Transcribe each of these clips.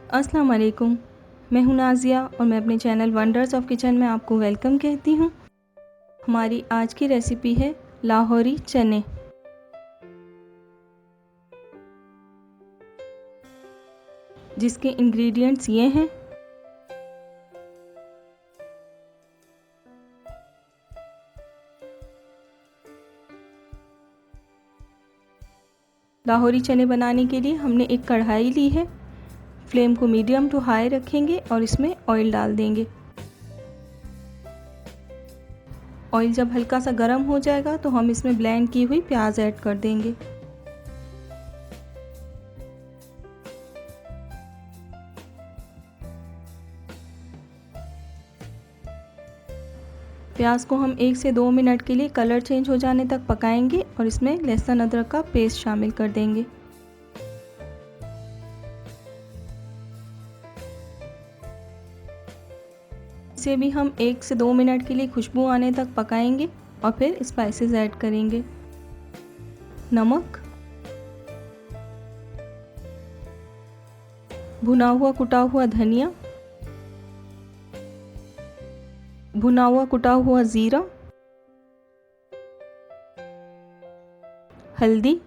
अस्सलाम वालेकुम। मैं हूं नाज़िया और मैं अपने चैनल वंडर्स ऑफ किचन में आपको वेलकम कहती हूं। हमारी आज की रेसिपी है लाहौरी चने। जिसके इंग्रेडिएंट्स ये हैं। लाहौरी चने बनाने के लिए हमने एक कढ़ाई ली है। फ्लेम को मीडियम टू हाई रखेंगे और इसमें ऑयल डाल देंगे। ऑयल जब हल्का सा गर्म हो जाएगा तो हम इसमें ब्लेंड की हुई प्याज ऐड कर देंगे। प्याज को हम 1 से 2 मिनट के लिए कलर चेंज हो जाने तक पकाएंगे और इसमें लहसुन अदरक का पेस्ट शामिल कर देंगे। इसे भी हम 1 से 2 मिनट के लिए खुशबू आने तक पकाएंगे और फिर स्पाइसेस ऐड करेंगे। नमक, भुना हुआ कुटा हुआ धनिया, भुना हुआ कुटा हुआ जीरा, हल्दी,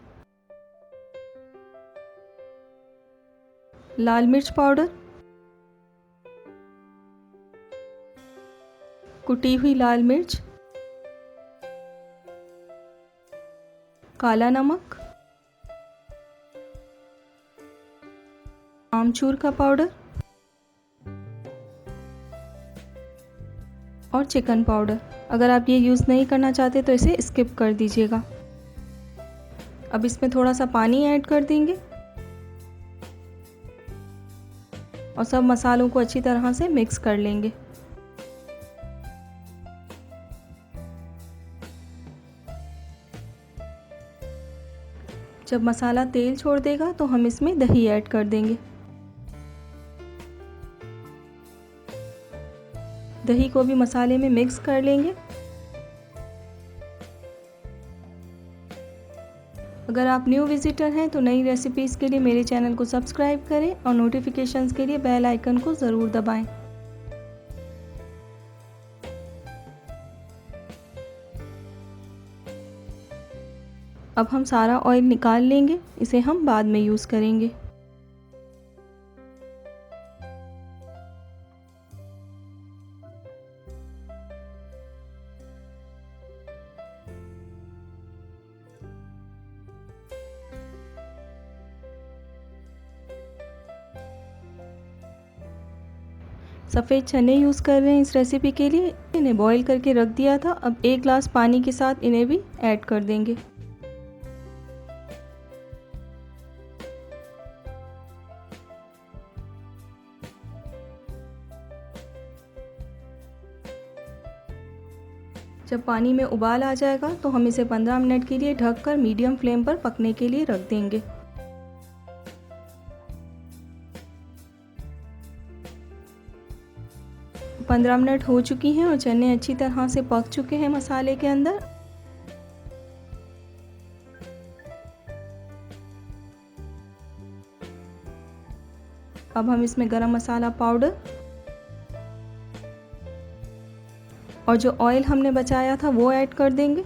लाल मिर्च पाउडर, कुटी हुई लाल मिर्च, काला नमक, आमचूर का पाउडर और चिकन पाउडर। अगर आप ये यूज़ नहीं करना चाहते तो इसे स्किप कर दीजिएगा। अब इसमें थोड़ा सा पानी ऐड कर देंगे और सब मसालों को अच्छी तरह से मिक्स कर लेंगे। जब मसाला तेल छोड़ देगा तो हम इसमें दही ऐड कर देंगे। दही को भी मसाले में मिक्स कर लेंगे। अगर आप न्यू विजिटर हैं तो नई रेसिपीज़ के लिए मेरे चैनल को सब्सक्राइब करें और नोटिफिकेशंस के लिए बेल आइकन को ज़रूर दबाएं। अब हम सारा ऑयल निकाल लेंगे, इसे हम बाद में यूज़ करेंगे। सफ़ेद चने यूज़ कर रहे हैं इस रेसिपी के लिए। इन्हें बॉईल करके रख दिया था। अब 1 ग्लास पानी के साथ इन्हें भी ऐड कर देंगे। जब पानी में उबाल आ जाएगा तो हम इसे 15 मिनट के लिए ढककर मीडियम फ्लेम पर पकने के लिए रख देंगे। पंद्रह मिनट हो चुकी हैं और चने अच्छी तरह से पक चुके हैं मसाले के अंदर। अब हम इसमें गरम मसाला पाउडर और जो ऑयल हमने बचाया था वो ऐड कर देंगे।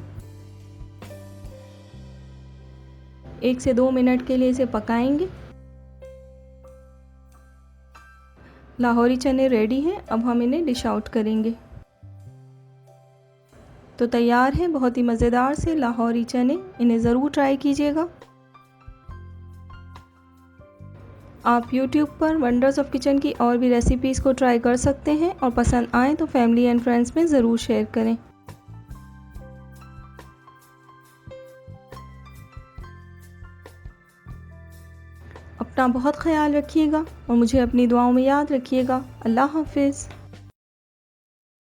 1 से 2 मिनट के लिए इसे पकाएंगे। लाहौरी चने रेडी हैं। अब हम इन्हें डिश आउट करेंगे। तो तैयार हैं बहुत ही मज़ेदार से लाहौरी चने। इन्हें ज़रूर ट्राई कीजिएगा। आप YouTube पर वंडर्स ऑफ किचन की और भी रेसिपीज़ को ट्राई कर सकते हैं और पसंद आए तो फैमिली एंड फ्रेंड्स में ज़रूर शेयर करें। अपना बहुत ख्याल रखिएगा और मुझे अपनी दुआओं में याद रखिएगा। अल्लाह हाफिज़।